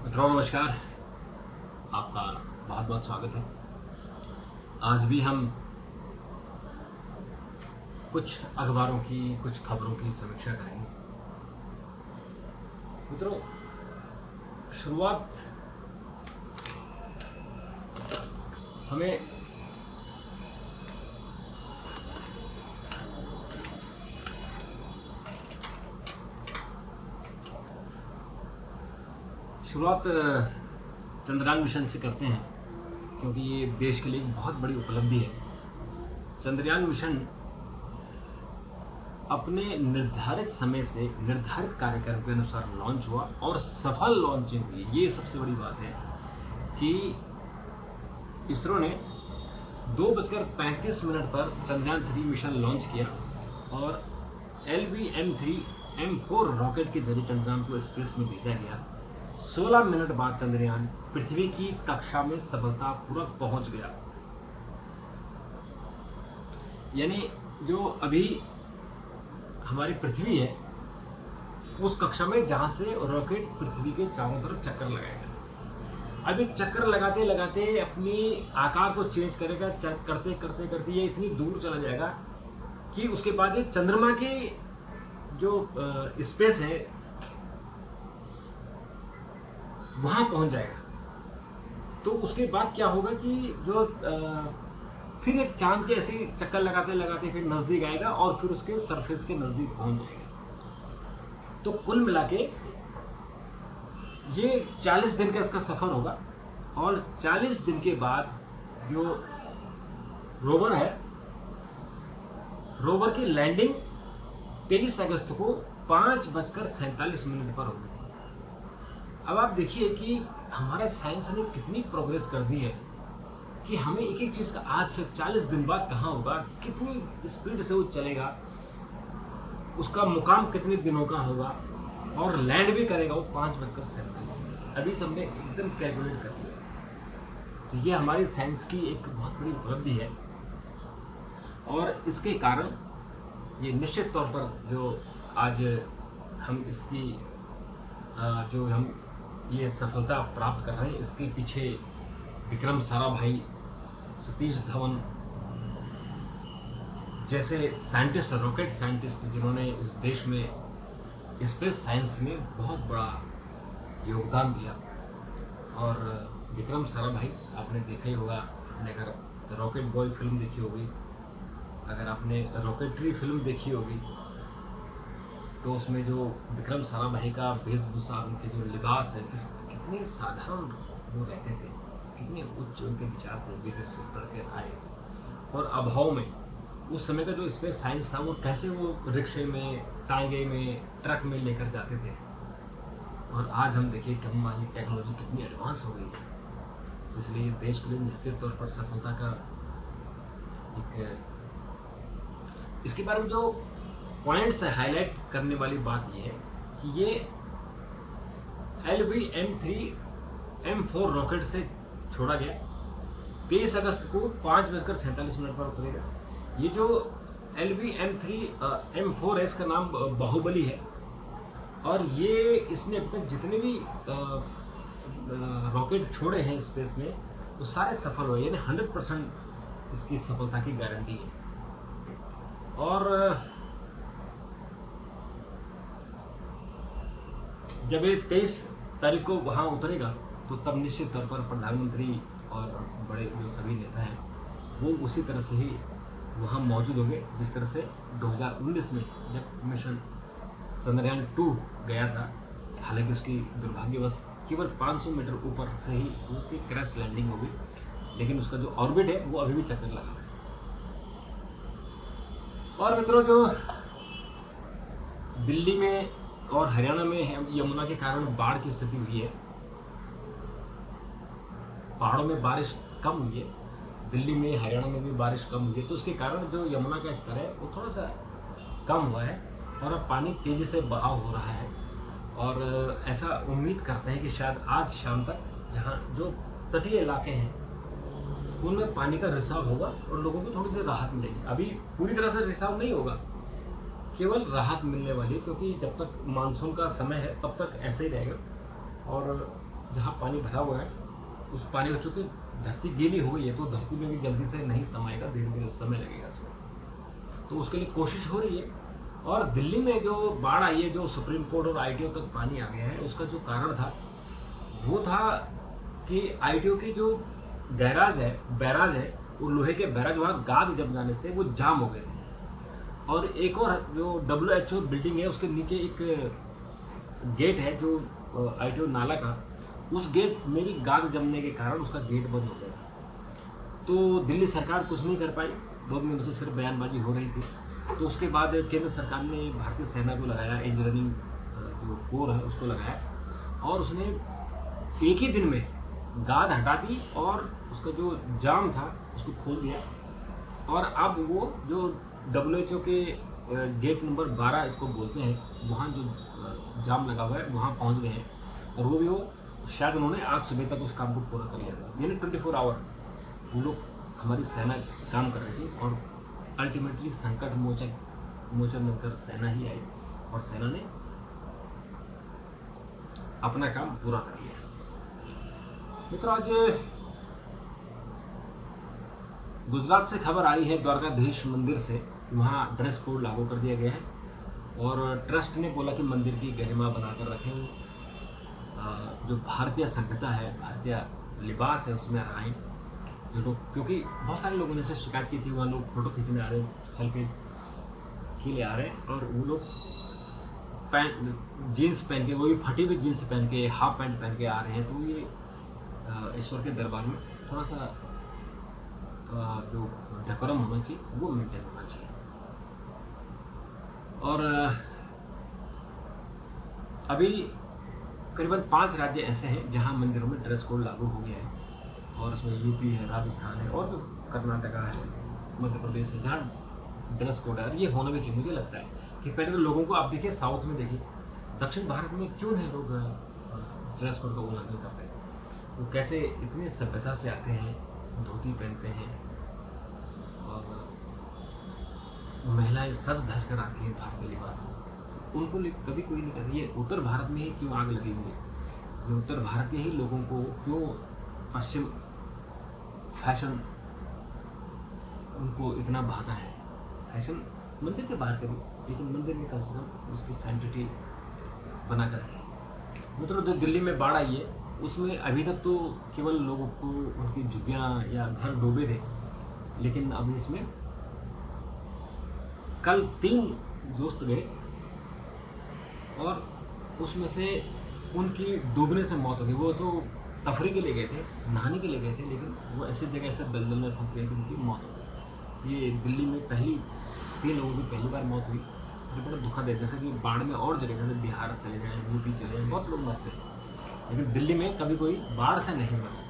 मित्रों नमस्कार। आपका बहुत बहुत स्वागत है। आज भी हम कुछ अखबारों की कुछ खबरों की समीक्षा करेंगे। मित्रों, शुरुआत हमें चंद्रयान मिशन से करते हैं, क्योंकि ये देश के लिए एक बहुत बड़ी उपलब्धि है। चंद्रयान मिशन अपने निर्धारित समय से निर्धारित कार्यक्रम के अनुसार लॉन्च हुआ और सफल लॉन्चिंग हुई। ये सबसे बड़ी बात है कि इसरो ने 2:35 पर चंद्रयान 3 मिशन लॉन्च किया और LVM-3M4 रॉकेट के जरिए चंद्रयान को स्पेस में भेजा गया। 16 मिनट बाद चंद्रयान पृथ्वी की कक्षा में सफलतापूर्वक पहुंच गया। यानी जो अभी हमारी पृथ्वी है उस कक्षा में जहां से रॉकेट पृथ्वी के चारों तरफ चक्कर लगाएगा। अभी चक्कर लगाते लगाते अपनी आकार को चेंज करेगा, करते करते करते ये इतनी दूर चला जाएगा कि उसके बाद ये चंद्रमा की जो स्पेस है वहां पहुंच जाएगा। तो उसके बाद क्या होगा कि जो फिर एक चांद के ऐसे चक्कर लगाते लगाते फिर नजदीक आएगा और फिर उसके सरफेस के नजदीक पहुंच जाएगा। तो कुल मिला के ये 40 दिन का इसका सफर होगा और 40 दिन के बाद जो रोवर है, रोवर की लैंडिंग 23 अगस्त को 5:47 पर होगी। अब आप देखिए कि हमारे साइंस ने कितनी प्रोग्रेस कर दी है कि हमें एक एक चीज़ का आज से 40 दिन बाद कहाँ होगा, कितनी स्पीड से वो चलेगा, उसका मुकाम कितने दिनों का होगा और लैंड भी करेगा वो 5:47। अभी सबने एकदम कैलकुलेट कर लिया। तो ये हमारी साइंस की एक बहुत बड़ी उपलब्धि है और इसके कारण ये निश्चित तौर पर जो आज हम इसकी जो हम ये सफलता प्राप्त कर रहे हैं, इसके पीछे विक्रम साराभाई, सतीश धवन जैसे साइंटिस्ट, रॉकेट साइंटिस्ट जिन्होंने इस देश में स्पेस साइंस में बहुत बड़ा योगदान दिया। और विक्रम साराभाई आपने देखा ही होगा, आपने अगर रॉकेट बॉय फिल्म देखी होगी, अगर आपने रॉकेटरी फिल्म देखी होगी तो उसमें जो विक्रम साराभाई का वेशभूषा, उनके जो लिबास है, कितने साधारण वो रहते थे, कितने उच्च उनके विचार थे, विदेश से पढ़ के आए। और अभाव में उस समय का जो स्पेस साइंस था वो कैसे वो रिक्शे में, टांगे में, ट्रक में लेकर जाते थे। और आज हम देखिए कि हमारी टेक्नोलॉजी कितनी एडवांस हो गई है। तो इसलिए देश के लिए निश्चित तौर पर सफलता का एक, इसके बारे में जो पॉइंट्स से हाईलाइट करने वाली बात यह है कि ये LVM-3M4 रॉकेट से छोड़ा गया। 23 अगस्त को 5:47 पर उतरेगा। ये जो LVM-3M4 है, इसका नाम बाहुबली है और ये इसने अभी तक जितने भी रॉकेट छोड़े हैं स्पेस में वो सारे सफल हुए, यानी 100% इसकी सफलता की गारंटी है। और जब ये 23 तारीख को वहाँ उतरेगा तो तब निश्चित तौर पर प्रधानमंत्री और बड़े जो सभी नेता हैं वो उसी तरह से ही वहाँ मौजूद होंगे जिस तरह से 2019 में जब मिशन चंद्रयान 2 गया था। हालांकि उसकी दुर्भाग्यवश केवल 500 मीटर ऊपर से ही उसकी क्रैश लैंडिंग हो गई, लेकिन उसका जो ऑर्बिट है वो अभी भी चक्कर लगा रहा है। और मित्रों, जो दिल्ली में और हरियाणा में यमुना के कारण बाढ़ की स्थिति हुई है, पहाड़ों में बारिश कम हुई है, दिल्ली में, हरियाणा में भी बारिश कम हुई है। तो उसके कारण जो यमुना का स्तर है वो थोड़ा सा कम हुआ है और अब पानी तेज़ी से बहाव हो रहा है। और ऐसा उम्मीद करते हैं कि शायद आज शाम तक जहाँ जो तटीय इलाके हैं उनमें पानी का रिसाव होगा और लोगों को थोड़ी सी राहत मिलेगी। अभी पूरी तरह से रिसाव नहीं होगा, केवल राहत मिलने वाली है, क्योंकि जब तक मानसून का समय है तब तक ऐसे ही रहेगा। और जहाँ पानी भरा हुआ है उस पानी में, चूँकि धरती गीली हो गई है तो धरती में भी जल्दी से नहीं समाएगा, धीरे धीरे समय लगेगा उसमें, तो उसके लिए कोशिश हो रही है। और दिल्ली में जो बाढ़ आई है, जो सुप्रीम कोर्ट और आईटीओ तक पानी आ गया है, उसका जो कारण था वो था कि आईटीओ की जो बैराज है वो लोहे के बैराज, वहाँ गाद जम जाने से वो जाम हो गए थे। और एक और जो WHO बिल्डिंग है उसके नीचे एक गेट है जो आईटीओ नाला का, उस गेट में भी गाद जमने के कारण उसका गेट बंद हो गया था। तो दिल्ली सरकार कुछ नहीं कर पाई, 2 महीनों से सिर्फ बयानबाजी हो रही थी। तो उसके बाद केंद्र सरकार ने भारतीय सेना को लगाया, इंजीनियरिंग जो कोर है उसको लगाया, और उसने एक ही दिन में गाद हटा दी और उसका जो जाम था उसको खोल दिया। और अब वो जो WHO के गेट नंबर 12 इसको बोलते हैं, वहाँ जो जाम लगा हुआ है वहाँ पहुँच गए हैं, और वो शायद उन्होंने आज सुबह तक उस काम को पूरा कर लिया था। यानी 24 आवर वो लोग, हमारी सेना काम कर रही थी, और अल्टीमेटली संकट मोचन बनकर सेना ही आई और सेना ने अपना काम पूरा कर लिया। मित्रों, आज गुजरात से खबर आई है द्वारकाधीश मंदिर से, वहाँ ड्रेस कोड लागू कर दिया गया है, और ट्रस्ट ने बोला कि मंदिर की गरिमा बनाकर रखें, जो भारतीय सभ्यता है, भारतीय लिबास है उसमें आएँ जो लोग, क्योंकि बहुत सारे लोगों ने से शिकायत की थी, वहाँ लोग फ़ोटो खींचने आ रहे हैं, सेल्फी के लिए आ रहे हैं, और वो लोग जीन्स पहन के, वो भी फटी हुई जीन्स पहन के, हाफ पैंट पहन के आ रहे हैं। तो ये ईश्वर के दरबार में थोड़ा सा जो डेकोरम होना चाहिए वो मेंटेन होना चाहिए। और अभी करीबन 5 राज्य ऐसे हैं जहां मंदिरों में ड्रेस कोड लागू हो गया है, और उसमें यूपी है, राजस्थान है, और भी कर्नाटका है, मध्य प्रदेश है, जहाँ ड्रेस कोड है। ये होना भी चाहिए। मुझे लगता है कि पहले तो लोगों को, आप देखिए साउथ में, देखिए दक्षिण भारत में क्यों नहीं लोग ड्रेस कोड का उल्लंघन करते हैं। वो कैसे इतनी सभ्यता से आते हैं, धोती पहनते हैं, और महिलाएं सज धज कर आती हैं भारतीय लिबास में, तो उनको कभी कोई नहीं कहता। ये उत्तर भारत में ही क्यों आग लगी हुई है? ये उत्तर भारत के ही लोगों को क्यों पश्चिम फैशन उनको इतना भाता है? फैशन मंदिर के बाहर करिए, लेकिन मंदिर में कम से कम उसकी सैंटिटी बना कर रखें। मित्रों, जो दिल्ली में बाढ़ आई है उसमें अभी तक तो केवल लोगों को उनकी झुग्गियाँ या घर डूबे थे, लेकिन अभी इसमें कल 3 दोस्त गए, और उसमें से उनकी डूबने से मौत हो गई। वो तो तफरी के लिए गए थे, नहाने के लिए गए थे, लेकिन वो ऐसी जगह ऐसे दलदल में फंस गए कि उनकी मौत हो गई। ये दिल्ली में 3 लोगों की पहली बार मौत हुई, जो बड़ा दुखद है। जैसे कि बाढ़ में और जगह, जैसे बिहार चले जाएँ, यूपी चले जाएँ, बहुत लोग मरते हैं, लेकिन दिल्ली में कभी कोई बाढ़ से नहीं मरा।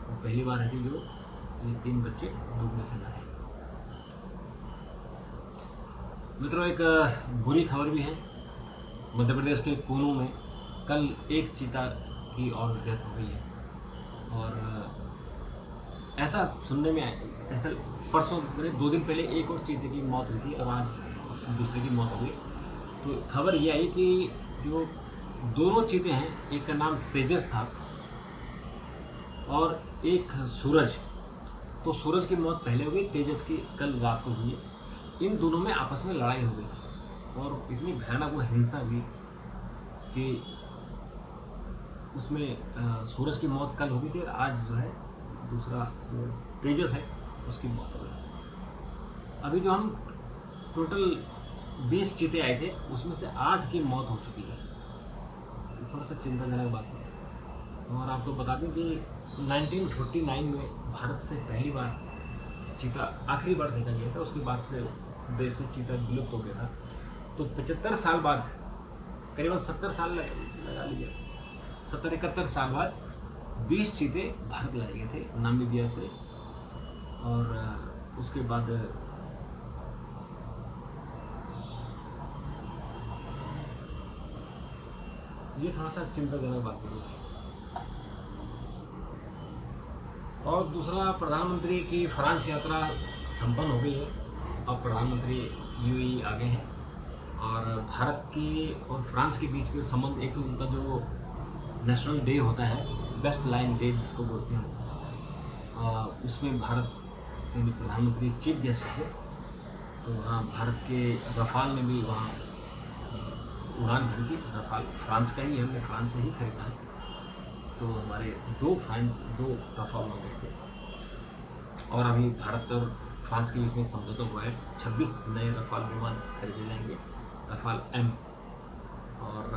वो पहली बार है कि जो ये 3 बच्चे डूबने से मरे। मित्रों, एक बुरी खबर भी है। मध्य प्रदेश के कूनू में कल एक चीता की और डेथ हो गई है, और ऐसा सुनने में ऐसा परसों मेरे 2 दिन पहले एक और चीते की मौत हुई थी, और आज दूसरे की मौत हो गई। तो खबर ये आई कि जो दोनों चीते हैं, एक का नाम तेजस था और एक सूरज, तो सूरज की मौत पहले हो गई, तेजस की कल रात को हुई है। इन दोनों में आपस में लड़ाई हो गई थी, और इतनी भयानक वो हिंसा हुई कि उसमें सूरज की मौत कल हो गई थी, और आज जो है दूसरा तेजस है उसकी मौत हो गई। अभी जो हम टोटल 20 चीते आए थे, उसमें से 8 की मौत हो चुकी है। ये थोड़ा सा चिंताजनक बात है। और आपको बता दें कि 1949 में भारत से पहली बार चीता आखिरी बार देखा गया था, उसके बाद से देश से चीता विलुप्त हो गया था। तो 75 साल बाद, करीबन 70 साल लगा लीजिए, 70-71 साल बाद 20 चीते भारत लाए गए थे नामीबिया से, और उसके बाद ये थोड़ा सा चिंताजनक बात है। और दूसरा, प्रधानमंत्री की फ्रांस यात्रा संपन्न हो गई है। अब प्रधानमंत्री यूएई आ गए हैं, और भारत की और फ्रांस के बीच के संबंध, एक तो उनका जो नेशनल डे होता है, बेस्ट लाइन डे जिसको बोलते हैं, उसमें भारत यानी प्रधानमंत्री चीफ गेस्ट थे। तो वहाँ भारत के रफाल ने भी वहाँ उड़ान भरी थी। रफाल फ्रांस का ही है, हमने फ्रांस से ही खरीदा है। तो हमारे दो रफाल हो गए थे और अभी भारत और फ्रांस के बीच में समझौता हुआ है। 26 नए रफाल विमान खरीदे जाएंगे, रफाल एम। और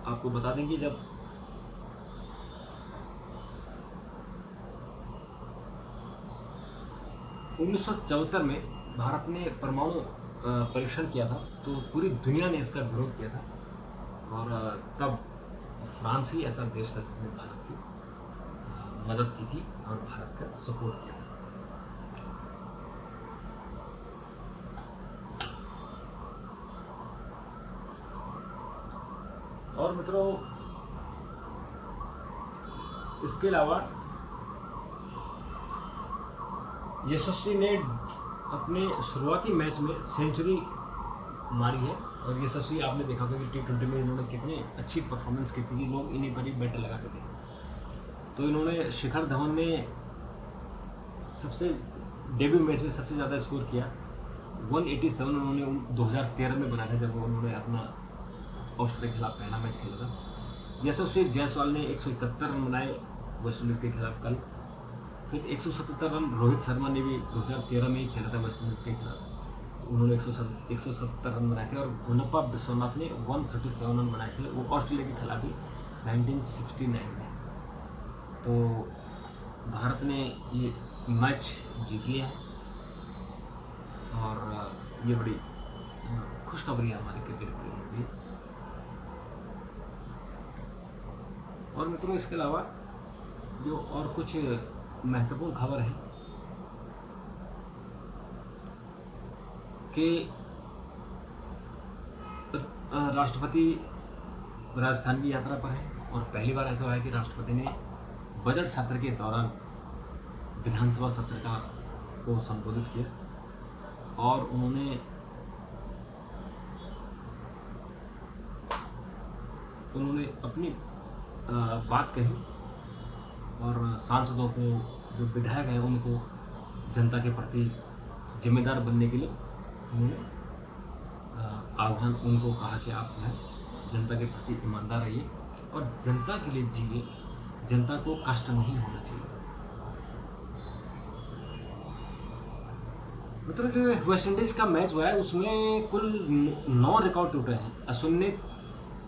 आपको बता दें कि जब उन्नीस में भारत ने परमाणु परीक्षण किया था, तो पूरी दुनिया ने इसका विरोध किया था। और तब फ्रांस ही ऐसा देश था जिसने भारत की मदद की थी और भारत का सपोर्ट किया था। और मित्रों, इसके अलावा यशस्वी ने अपने शुरुआती मैच में सेंचुरी मारी है। और यशस्वी आपने देखा होगा कि T20 में इन्होंने कितनी अच्छी परफॉर्मेंस की थी कि लोग इन्हीं पर ही बैट लगा के थे। तो इन्होंने शिखर धवन ने सबसे डेब्यू मैच में सबसे ज़्यादा स्कोर किया, 187 उन्होंने 2013 में बनाया था जब उन्होंने अपना ऑस्ट्रेलिया के खिलाफ पहला मैच खेला था। यशस्वी जायसवाल ने 171 रन बनाए वेस्टइंडीज़ के खिलाफ कल। फिर 177 रन रोहित शर्मा ने भी 2013 में ही खेला था वेस्टइंडीज़ के खिलाफ, तो उन्होंने 177 रन बनाए थे। और गुनप्पा विश्वनाथ ने 137 रन बनाए थे, वो ऑस्ट्रेलिया के खिलाफ ही 1969 में। तो भारत ने ये मैच जीत लिया है और ये बड़ी खुशखबरी है हमारे क्रिकेट प्रेमियों के लिए। और मित्रों, इसके अलावा जो और कुछ महत्वपूर्ण खबर है कि राष्ट्रपति राजस्थान की यात्रा पर है और पहली बार ऐसा हुआ है कि राष्ट्रपति ने बजट सत्र के दौरान विधानसभा सत्र को संबोधित किया और उन्होंने अपनी बात कही और सांसदों को, जो विधायक हैं, उनको जनता के प्रति जिम्मेदार बनने के लिए उन्होंने आह्वान उनको कहा कि आप जो है जनता के प्रति ईमानदार रहिए और जनता के लिए जिए, जनता को कष्ट नहीं होना चाहिए। मतलब जो वेस्ट इंडीज़ का मैच हुआ है उसमें कुल 9 रिकॉर्ड टूटे हैं। अश्विन ने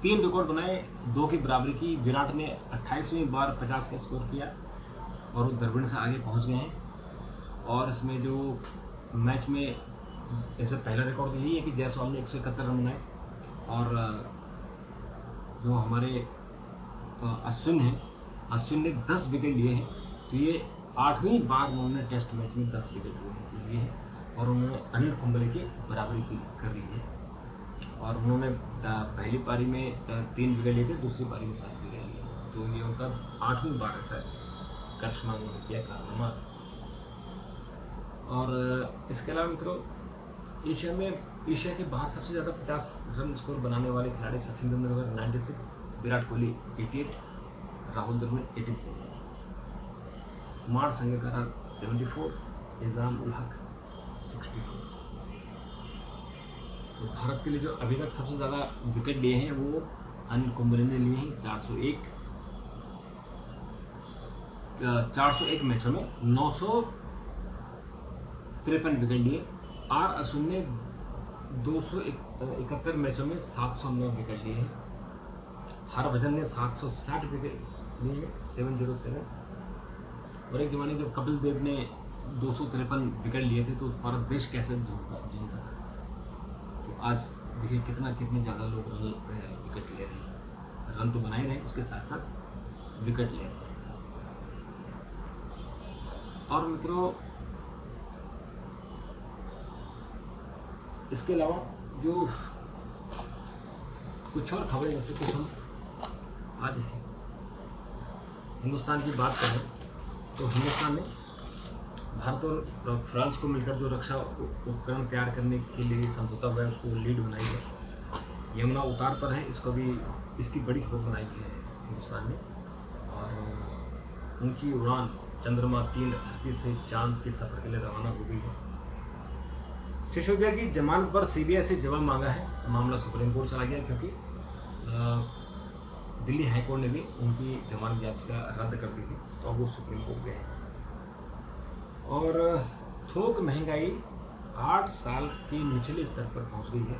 3 रिकॉर्ड बनाए, 2 की बराबरी की। विराट ने 28वीं बार 50 का स्कोर किया और वो द्रविड़ से आगे पहुंच गए हैं। और इसमें जो मैच में ऐसे पहला रिकॉर्ड यही है कि जायसवाल ने 171 रन बनाए और जो हमारे अश्विन हैं, अश्विन ने 10 विकेट लिए हैं। तो ये 8वीं बार उन्होंने टेस्ट मैच में 10 विकेट लिए हैं और उन्होंने अनिल कुंबले की बराबरी कर ली है। और उन्होंने पहली पारी में 3 विकेट लिए थे, दूसरी पारी में 7 विकेट लिए। तो ये उनका 8वीं बार ऐसा करिश्मा उन्होंने किया, कारनामा। और इसके अलावा मित्रों, एशिया के बाहर सबसे ज़्यादा 50 रन स्कोर बनाने वाले खिलाड़ी सचिन तेंदुलकर 96, विराट कोहली 88, राहुल द्रविड़ 87, कुमार संगकारा 74, निजाम उल हक 64। तो भारत के लिए जो अभी तक सबसे ज़्यादा विकेट लिए हैं वो अनिल कुंबले ने लिए हैं 401 मैचों में 953 विकेट लिए। आर अश्विन ने 271 मैचों में 709 विकेट लिए हैं। हरभजन ने 760 विकेट लिए हैं 707। और एक ज़माने जब कपिल देव ने 253 विकेट लिए थे तो भारत देश कैसे झूमता। तो आज देखिए कितने ज़्यादा लोग विकेट ले रहे हैं, रन तो बना ही रहे हैं, उसके साथ साथ विकेट ले रहे हैं। और मित्रों, इसके अलावा जो कुछ और खबरें, जैसे कुछ हम आज हिंदुस्तान की बात करें तो हिंदुस्तान ने भारत और फ्रांस को मिलकर जो रक्षा उपकरण तैयार करने के लिए समझौता हुआ है उसको लीड बनाई है। यमुना उतार पर है, इसको भी इसकी बड़ी खबर बनाई है हिंदुस्तान ने। और ऊंची उड़ान, चंद्रमा 3 धरती से चांद के सफर के लिए रवाना हो गई है। सिसोदिया की जमानत पर सीबीआई से जवाब मांगा है। मामला सुप्रीम कोर्ट चला गया क्योंकि दिल्ली हाईकोर्ट ने भी उनकी जमानत याचिका रद्द कर दी थी, तो अब वो सुप्रीम कोर्ट गए हैं। और थोक महंगाई 8 साल के निचले स्तर पर पहुंच गई है।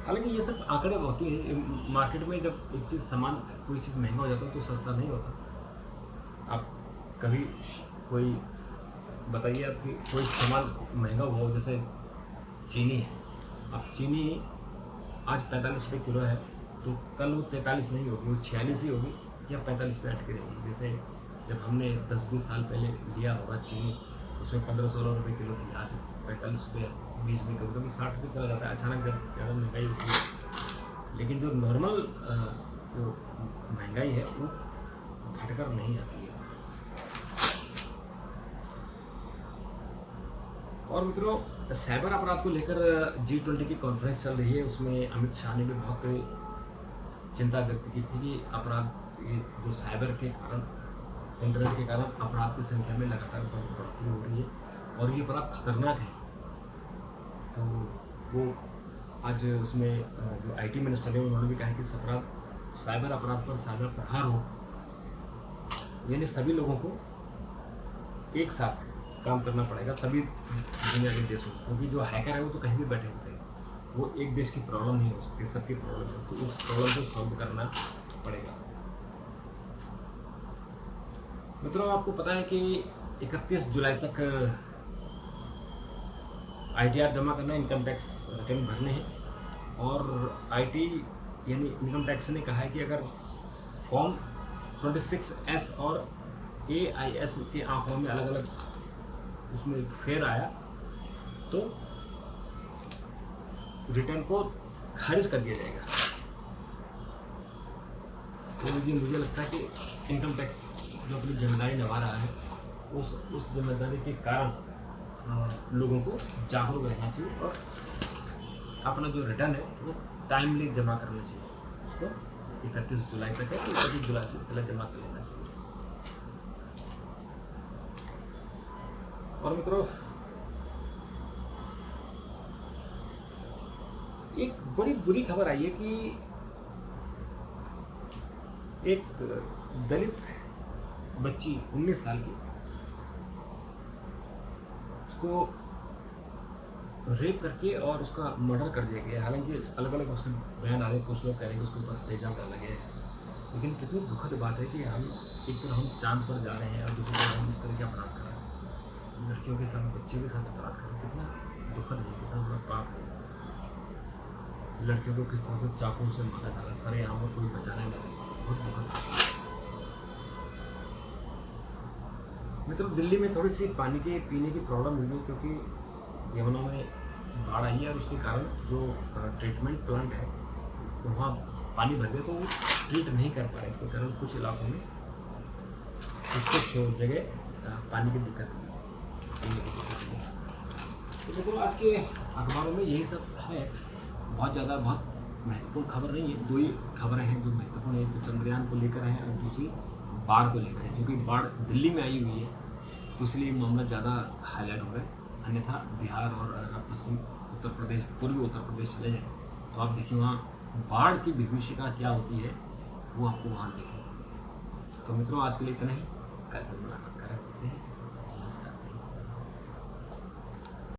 हालांकि ये सब आंकड़े बहुत ही हैं। मार्केट में जब एक चीज़ सामान, कोई चीज़ महंगा हो जाता है तो सस्ता नहीं होता। आप कभी कोई बताइए, आपकी कोई सामान महंगा हुआ हो, जैसे चीनी है। अब चीनी आज 45 रुपये किलो है, तो कल वो 43 नहीं होगी, वो 46 ही होगी या 45 पे अटकी रहेगी। जैसे जब हमने 10-20 साल पहले लिया होगा चीनी, तो उसमें 15-16 रुपये किलो थी, आज 45 रुपये, बीच में कभी कभी 60 रुपये चला जाता है अचानक जब ज़्यादा महंगाई होती है। लेकिन जो नॉर्मल जो महंगाई है वो घटकर नहीं आती है। और मित्रों, साइबर अपराध को लेकर G20 की कॉन्फ्रेंस चल रही है। उसमें अमित शाह ने भी बहुत चिंता व्यक्त की थी कि अपराध, ये जो साइबर के कारण, इंटरनेट के कारण अपराध की संख्या में लगातार बढ़ोतरी हो रही है और ये अपराध खतरनाक है। तो वो आज उसमें जो IT मिनिस्टर है उन्होंने भी कहा कि साइबर अपराध पर साझा प्रहार हो, यानी सभी लोगों को एक साथ काम करना पड़ेगा, सभी दुनिया के देशों को, क्योंकि जो हैकर है वो तो कहीं भी बैठे होते हैं। वो एक देश की प्रॉब्लम नहीं हो सकती, सबकी प्रॉब्लम है, तो उस प्रॉब्लम को सॉल्व करना पड़ेगा। मित्रों, आपको पता है कि 31 जुलाई तक ITR जमा करना, इनकम टैक्स रिटर्न भरने हैं। और IT यानी इनकम टैक्स ने कहा है कि अगर फॉर्म 26S और AIS के आंकड़ों में अलग अलग उसमें फेर आया तो रिटर्न को खारिज कर दिया जाएगा। तो मुझे लगता है कि इनकम टैक्स जो अपनी जिम्मेदारी निभा रहा है, उस जिम्मेदारी के कारण लोगों को जागरूक रहना चाहिए और अपना जो रिटर्न है वो टाइमली जमा करना चाहिए। उसको 31 जुलाई तक है, तो 31 जुलाई से पहले जमा कर लेना चाहिए। और मित्रों, एक बड़ी बुरी खबर आई है कि एक दलित बच्ची 19 साल की, उसको रेप करके और उसका मर्डर कर दिया गया। हालांकि अलग अलग उससे बयान आ रहे हैं, कुछ लोग कह रहे हैं कि उसके ऊपर इल्जाम डाला गया है, लेकिन कितनी दुखद बात है कि हम एक तरफ हम चांद पर जा रहे हैं और दूसरी तरफ हम इस तरह के अपराध कर रहे हैं, लड़कियों के साथ, बच्चों के साथ अपराध कर रहे हैं। कितना दुखद है, कितना बड़ा पाप है। लड़कियों को किस तरह से चाकू से मारा जा रहा है, सरे आम और कोई बचाने नहीं, बहुत दुखद है। मित्रों, दिल्ली में थोड़ी सी पानी के पीने की प्रॉब्लम हुई है, क्योंकि यमुना में बाढ़ आई है और उसके कारण जो ट्रीटमेंट प्लांट है वहाँ पानी भर गया, तो वो ट्रीट नहीं कर पा रहे। इसके कारण कुछ इलाकों में कुछ जगह पानी की दिक्कत हुई है। तो देखो, आज के अखबारों में यही सब है। बहुत महत्वपूर्ण खबर नहीं है, 2 ही खबरें हैं जो महत्वपूर्ण है। एक तो चंद्रयान को लेकर है और दूसरी बाढ़ को लेकर है, क्योंकि बाढ़ दिल्ली में आई हुई है तो इसलिए मामला ज़्यादा हाईलाइट हो रहा है। अन्यथा बिहार और पश्चिम उत्तर प्रदेश, पूर्वी उत्तर प्रदेश चले जाए तो आप देखिए वहाँ बाढ़ की विभीषिका क्या होती है, वो आपको वहाँ देखने को मिलेगी। तो मित्रों, आज के लिए इतना ही, कल फिर मुलाकात करें।